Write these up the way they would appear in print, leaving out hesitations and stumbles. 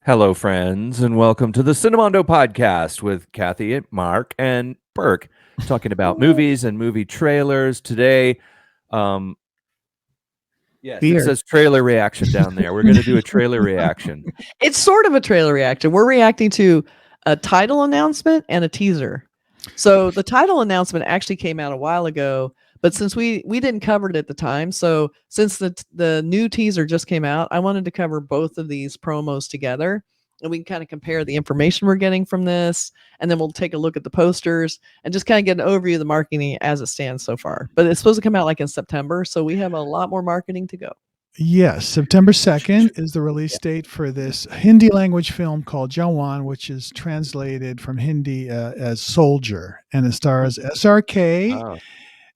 Hello, friends, and welcome to the Cinemondo podcast with Kathy, Mark, and Burk, talking about movies and movie trailers. Today, um, yes, it Weird. says trailer reaction down there. We're going to do a trailer reaction. It's sort of a trailer reaction. We're reacting to a title announcement and a teaser. So the title announcement actually came out a while ago, but since we didn't cover it at the time, so since the new teaser just came out, I wanted to cover both of these promos together, and we can kind of compare the information we're getting from this, and then we'll take a look at the posters and just kind of get an overview of the marketing as it stands so far. But it's supposed to come out like in September, so we have a lot more marketing to go. Yes, September 2nd is the release date for this Hindi language film called Jawan, which is translated from Hindi as Soldier, and it stars SRK. Oh,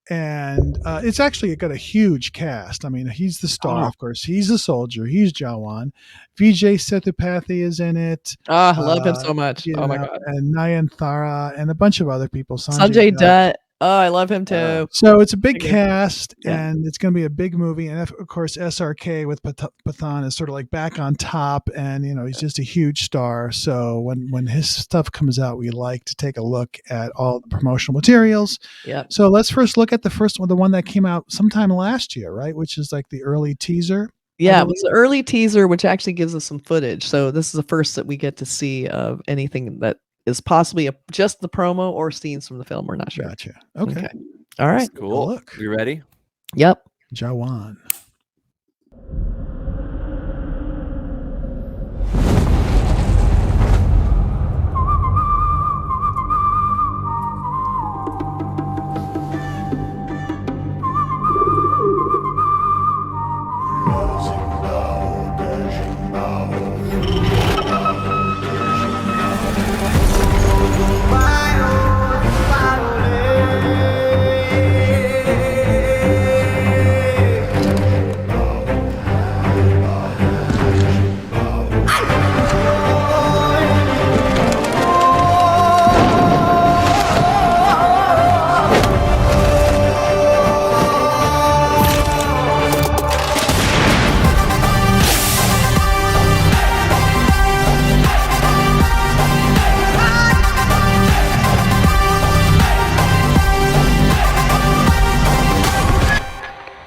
And it's actually got a huge cast. I mean, he's the star, of course. He's a soldier. He's Jawan. Vijay Sethupathi is in it. I love him so much. Oh my God. And Nayanthara and a bunch of other people. Sanjay Dutt. Oh, I love him too. So it's a big cast, Yeah. and it's going to be a big movie. And of course, SRK with Pathan is sort of like back on top, and he's just a huge star. So when his stuff comes out, we like to take a look at all the promotional materials. Yeah. So let's first look at the first one, the one that came out sometime last year, right? Which is like the early teaser. Yeah, it was the early teaser, which actually gives us some footage. So this is the first that we get to see of anything that is possibly just the promo or scenes from the film. We're not sure. Gotcha. Okay. All right. cool. Look. You ready? Yep. Jawan.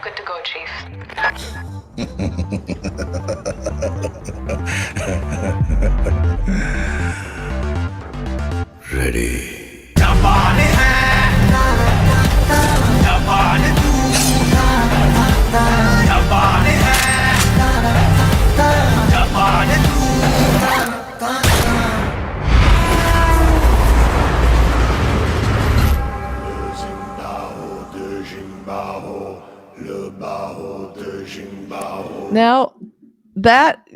Good to go, Chief. Ready. Now that,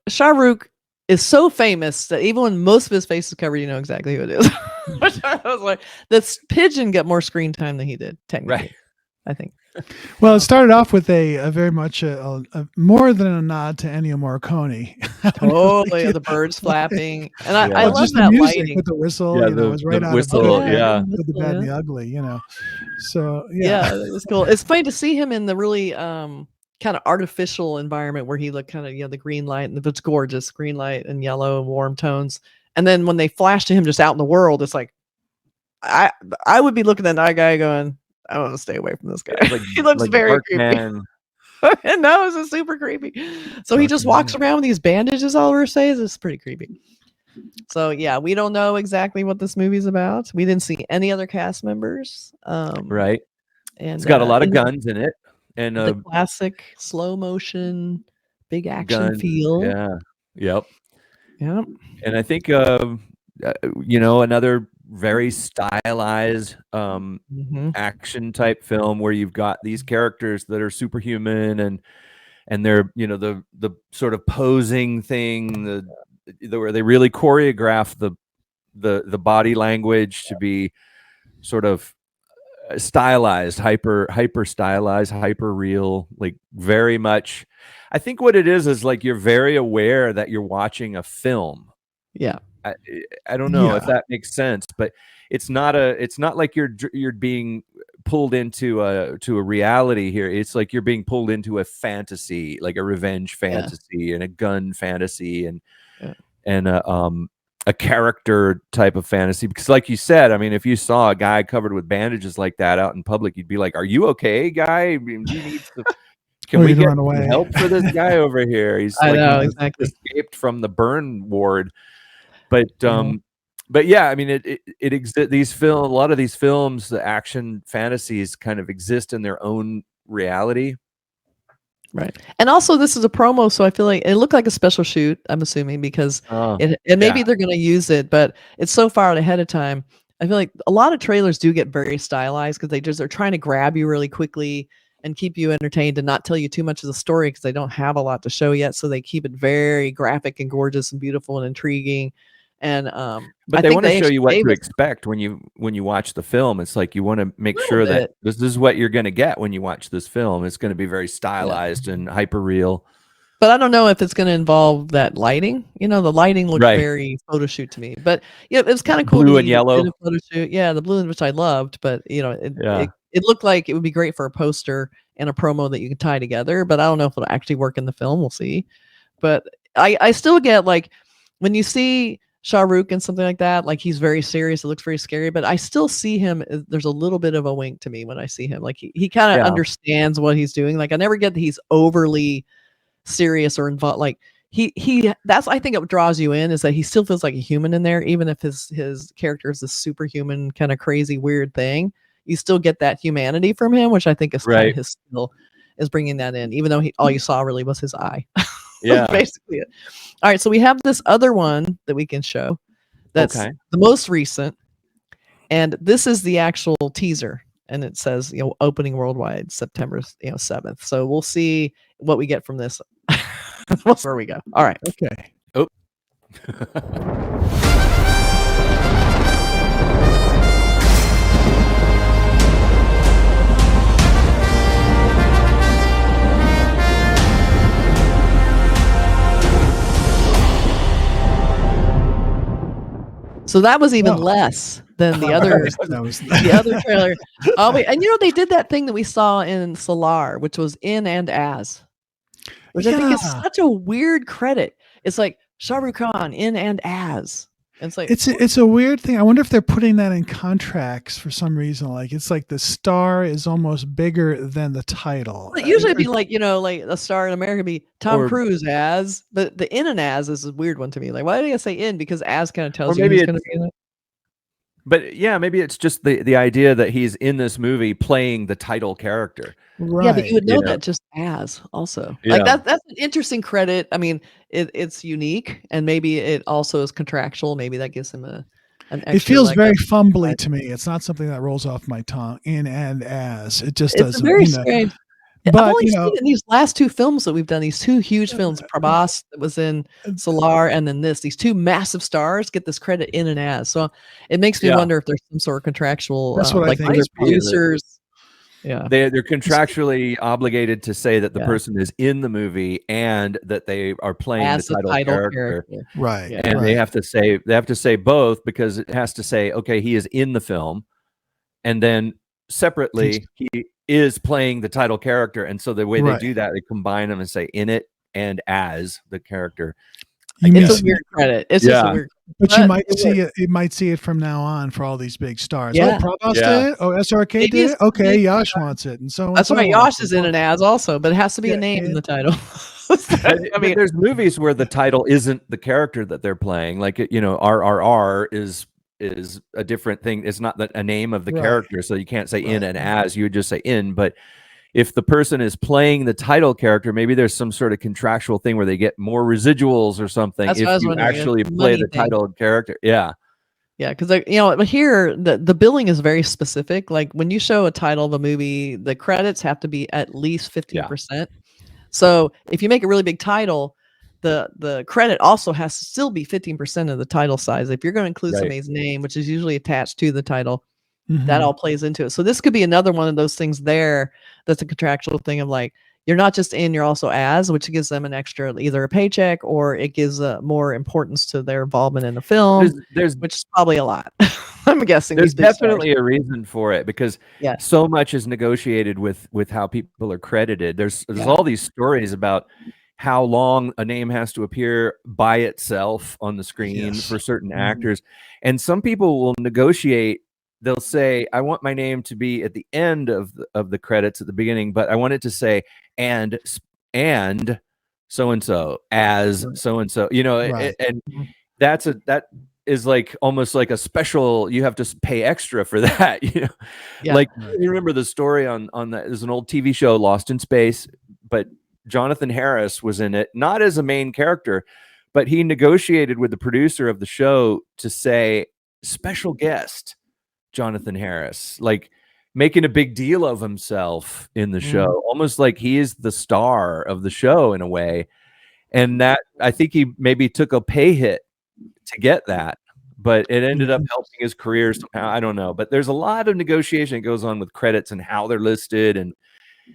Shah Rukh is so famous that even when most of his face is covered, you know exactly who it is. Which I was like, this pigeon got more screen time than he did, technically. Right. I think. Well, it started off with a very much a more than a nod to Ennio Morricone. Totally, the birds flapping, and I Yeah. love just that the music lighting. with the whistle. Yeah, it was right the out whistle, of the yeah. with the bad and the ugly. So yeah. Yeah, it was cool. It's funny to see him in the really kind of artificial environment where he looked kind of the green light, and it's gorgeous green light and yellow and warm tones. And then when they flash to him just out in the world, it's like I would be looking at that guy going, I want to stay away from this guy. Like- He looks like very Dark creepy. Man. And that was super creepy. So he just walks around with these bandages all over his face. It's pretty creepy. So yeah, we don't know exactly what this movie's about. We didn't see any other cast members. Right. And It's got a lot of and guns in it, and the classic slow motion, big action gun. feel. Yeah. Yep. Yeah. And I think another very stylized Mhm. action type film where you've got these characters that are superhuman, and they're the sort of posing thing, where they really choreograph the body language to be sort of stylized, hyper stylized, hyper real, like very much. I think what it is like you're very aware that you're watching a film. Yeah. I don't know if Yeah. that makes sense, but it's not like you're being pulled into a reality here. It's like you're being pulled into a fantasy, like a revenge fantasy and a gun fantasy, and and a character type of fantasy. Because like you said, I mean, if you saw a guy covered with bandages like that out in public, you'd be like, "Are you okay, guy? I mean, do you need some, can we get run some away. help for this guy over here? He's I like know, he just exactly. escaped from the burn ward." But yeah, I mean, it exists. A lot of these films, the action fantasies, kind of exist in their own reality. Right. And also this is a promo, so I feel like it looked like a special shoot, I'm assuming, because and maybe they're going to use it, but it's so far out ahead of time. I feel like a lot of trailers do get very stylized because they're trying to grab you really quickly and keep you entertained and not tell you too much of the story because they don't have a lot to show yet. So they keep it very graphic and gorgeous and beautiful and intriguing. And but they want to show you what to expect when you watch the film. It's like you want to make sure that this is what you're going to get when you watch this film. It's going to be very stylized and hyper real. But I don't know if it's going to involve that lighting. You know, the lighting looked very photo shoot to me. But yeah, it was kind of cool. Blue and yellow. Photo shoot. Yeah, the blue, which I loved. But you know, it looked like it would be great for a poster and a promo that you can tie together. But I don't know if it'll actually work in the film. We'll see. But I still get like when you see Shah Rukh and something like that, like he's very serious. It looks very scary, but I still see him. There's a little bit of a wink to me when I see him. Like he kind of understands what he's doing. Like I never get that he's overly serious or involved. Like that's, I think it draws you in is that he still feels like a human in there, even if his character is this superhuman kind of crazy weird thing. You still get that humanity from him, which I think is kind of his skill is bringing that in, even though all you saw really was his eye. Yeah, basically it. All right, so we have this other one that we can show that's the most recent, and this is the actual teaser, and it says, you know, opening worldwide September 7th. So we'll see what we get from this. Where we go. All right. Okay. Oh. So that was even less than the other the other trailer. And you know, they did that thing that we saw in Solar, which was in and as, which I think is such a weird credit. It's like Shah Rukh Khan in and as. It's like it's a weird thing. I wonder if they're putting that in contracts for some reason. Like it's like the star is almost bigger than the title. It usually be like, you know, like a star in America be Tom Cruise as, but the in and as is a weird one to me. Like, why do you say in? Because as kind of tells you who's going to be in it. But yeah, maybe it's just the idea that he's in this movie playing the title character. Right. Yeah, but you would know that just as also. Like that's an interesting credit. I mean, it's unique, and maybe it also is contractual. Maybe that gives him an extra. It feels very fumbly to me. It's not something that rolls off my tongue. In and as it just doesn't. Very strange. But I've only seen in these last two films that we've done, these two huge films, Prabhas that was in Solar, and then these two massive stars get this credit in and as. So it makes me wonder if there's some sort of contractual, that's what like I think producers. Yeah, they're contractually obligated to say that the person is in the movie and that they are playing as the title character. Right? Yeah. And they have to say both, because it has to say, okay, he is in the film, and then separately he is playing the title character. And so the way they do that, they combine them and say in it and as the character. It's a weird credit. It's just a weird. But you might see it. You might see it from now on for all these big stars. Oh, Prabhas did it. Oh, SRK did it. Okay, Yash wants it, and so that's why Yash is in an as also, but it has to be a name in the title. I mean, there's movies where the title isn't the character that they're playing. Like, you know, RRR is a different thing. It's not a name of the character, so you can't say in and as. You would just say in. But if the person is playing the title character, maybe there's some sort of contractual thing where they get more residuals or something if you actually play the title character. Yeah, because you know, here the billing is very specific. Like when you show a title of a movie, the credits have to be at least 15%. So if you make a really big title, the credit also has to still be 15% of the title size. If you're going to include somebody's name, which is usually attached to the title, that all plays into it. So this could be another one of those things there that's a contractual thing of like, you're not just in, you're also as, which gives them an extra, either a paycheck or it gives more importance to their involvement in the film, which is probably a lot. I'm guessing. There's definitely a reason for it, because so much is negotiated with how people are credited. There's all these stories about how long a name has to appear by itself on the screen Yes. for certain actors. And some people will negotiate. They'll say, I want my name to be at the end of the credits at the beginning, but I want it to say, and so-and-so as so-and-so, Right. and that is like almost like a special, you have to pay extra for that, Yeah. like Right. you remember the story on that. There's an old TV show, Lost in Space, but Jonathan Harris was in it, not as a main character, but he negotiated with the producer of the show to say special guest Jonathan Harris, like making a big deal of himself in the show, almost like he is the star of the show in a way. And that, I think he maybe took a pay hit to get that, but it ended up helping his career somehow. I don't know, but there's a lot of negotiation that goes on with credits and how they're listed and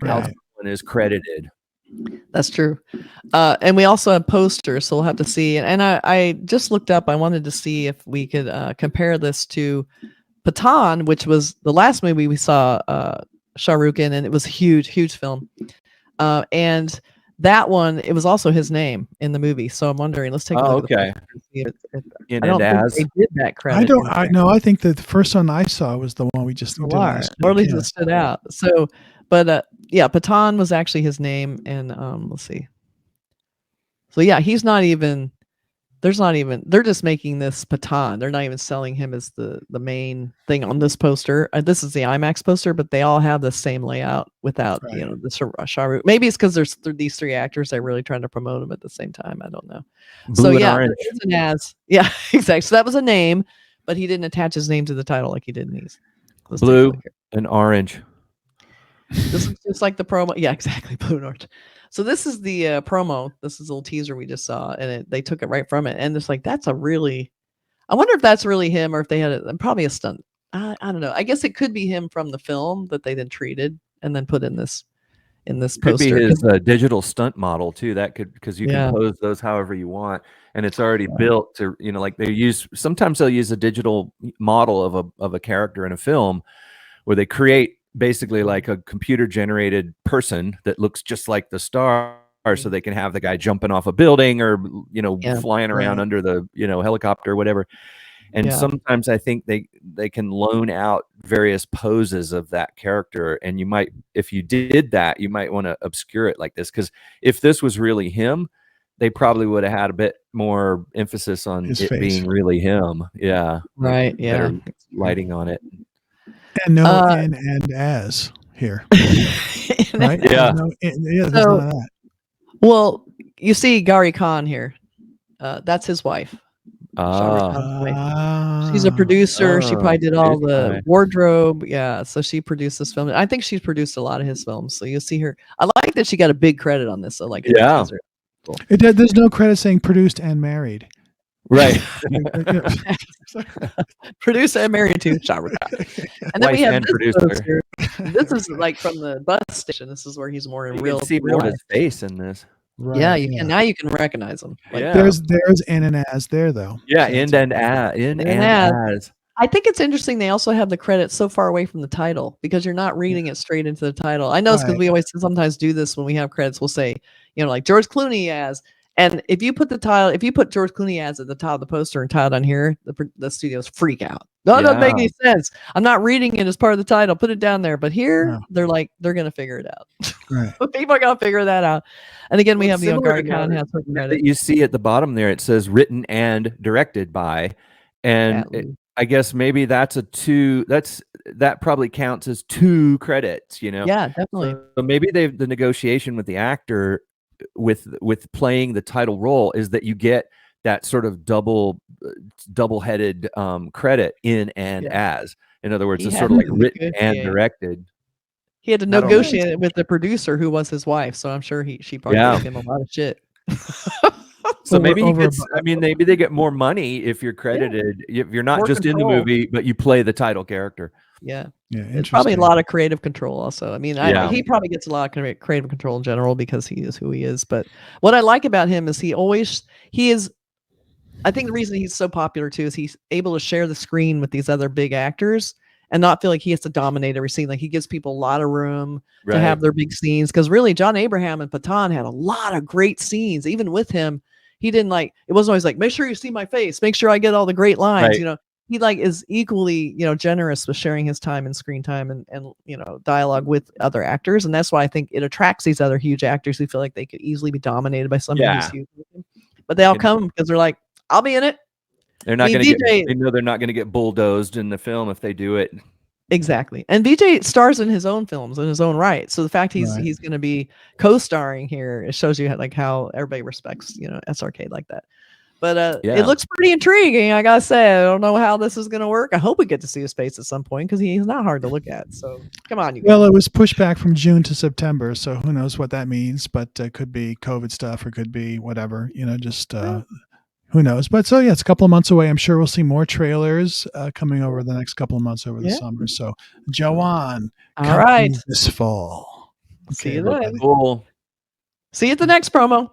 how Right. someone is credited. That's true. And we also have posters, so we'll have to see. And I just looked up, I wanted to see if we could compare this to Pathan, which was the last movie we saw Shah Rukh in, and it was a huge film. And that one, it was also his name in the movie. So I'm wondering, let's take a look at the poster and see In I don't and think as. they did that credit. I don't. No, I think that the first one I saw was the one we just did Or last at week. least it stood out. So, but yeah, Pathan was actually his name, and let's see. So yeah, he's not even. There's not even. They're just making this Pathan. They're not even selling him as the main thing on this poster. This is the IMAX poster, but they all have the same layout without Right. the Shah Rukh. Maybe it's because there's these three actors. They're really trying to promote them at the same time. I don't know. Blue and orange. there is an as. Yeah, exactly. So that was a name, but he didn't attach his name to the title like he did in these. Let's take a Blue look here. and orange. This is just like the promo. Yeah, exactly. Blue and orange. So this is the promo. This is a little teaser we just saw, and they took it right from it. And it's like, that's a really, I wonder if that's really him or if they had probably a stunt. I don't know. I guess it could be him from the film that they then treated and then put in this Could be poster. his digital stunt model too. That could, because you Yeah. can pose those however you want, and it's already built to, like sometimes they'll use a digital model of a character in a film where they create basically like a computer generated person that looks just like the star, so they can have the guy jumping off a building or flying around under the helicopter or whatever. And sometimes I think they can loan out various poses of that character, and you might, if you did that, you might want to obscure it like this, because if this was really him, they probably would have had a bit more emphasis on His it face. being really him. Yeah, Right. Yeah. better lighting on it. And no in and as here, right? Yeah. There's So- none of that. Well, you see Gary Khan here. That's his wife. Shah Rukh Ah, Khan's wife. She's a producer. She probably did all she's the nice. wardrobe. Yeah. So she produced this film. I think she's produced a lot of his films. So you'll see her. I like that she got a big credit on this. So like, Yeah. teaser. There's no credit saying produced and married. right. Producer and married to Shah Rukh Khan. And then Wife we have and this producer. poster. This is like from the bus station. This is where he's more in You real can see real more of life. his face in this. Right, Yeah, you can now. You can recognize him. Like, Yeah. There's in and as there though. Yeah, So in it's- and as. as. I think it's interesting. They also have the credits so far away from the title because you're not reading it straight into the title. I know it's because Right. we always sometimes do this when we have credits. We'll say, like George Clooney as, and if you put the title, if you put George Clooney as at the top of the poster and title down here, the studios freak out. No, it doesn't make any sense. I'm not reading it as part of the title. Put it down there. But here, No. they're like, they're gonna figure it out. Right. People are gonna figure that out. And again, we have Similar Gary to Khan that- has certain that credit. you see at the bottom there, it says written and directed by, and Atlee. I guess maybe that's that probably counts as 2 credits, Yeah, definitely. So maybe the negotiation with the actor with playing the title role is that you get that sort of double-headed credit in and as. In other words, He it's had sort of like to written and negotiate. directed. He had to Not only- negotiate it with the producer who was his wife, so I'm sure she probably Yeah. gave him a lot of shit. So Over- maybe he over gets, maybe they get more money if you're credited. If you're not More just in the control. movie, but you play the title character. Yeah, Yeah, it's probably a interesting. lot of creative control. Also, I mean, Yeah. he probably gets a lot of creative control in general because he is who he is. But what I like about him is he is. I think the reason he's so popular too is he's able to share the screen with these other big actors, and not feel like he has to dominate every scene. Like he gives people a lot of room to Right. have their big scenes. Because really, John Abraham and Pathan had a lot of great scenes. Even with him, he didn't like. It wasn't always like, make sure you see my face, make sure I get all the great lines. Right. You know, he like is equally generous with sharing his time and screen time and dialogue with other actors. And that's why I think it attracts these other huge actors who feel like they could easily be dominated by somebody who's Yeah. huge. But they all And- come because they're like, I'll be in it. They're not I mean, going to VJ get. They know they're not going to get bulldozed in the film if they do it. Exactly. And VJ stars in his own films in his own right. So the fact he's going to be co-starring here, it shows you how everybody respects, SRK like that. But it looks pretty intriguing, I gotta say. I don't know how this is gonna work. I hope we get to see his face at some point because he's not hard to look at. So come on, you guys. Well, it was pushed back from June to September, so who knows what that means? But could be COVID stuff or could be whatever. Who knows? But so yeah, it's a couple of months away. I'm sure we'll see more trailers coming over the next couple of months over the summer. So, Jawan, all right, this fall. See you then. Cool. See you at the next promo.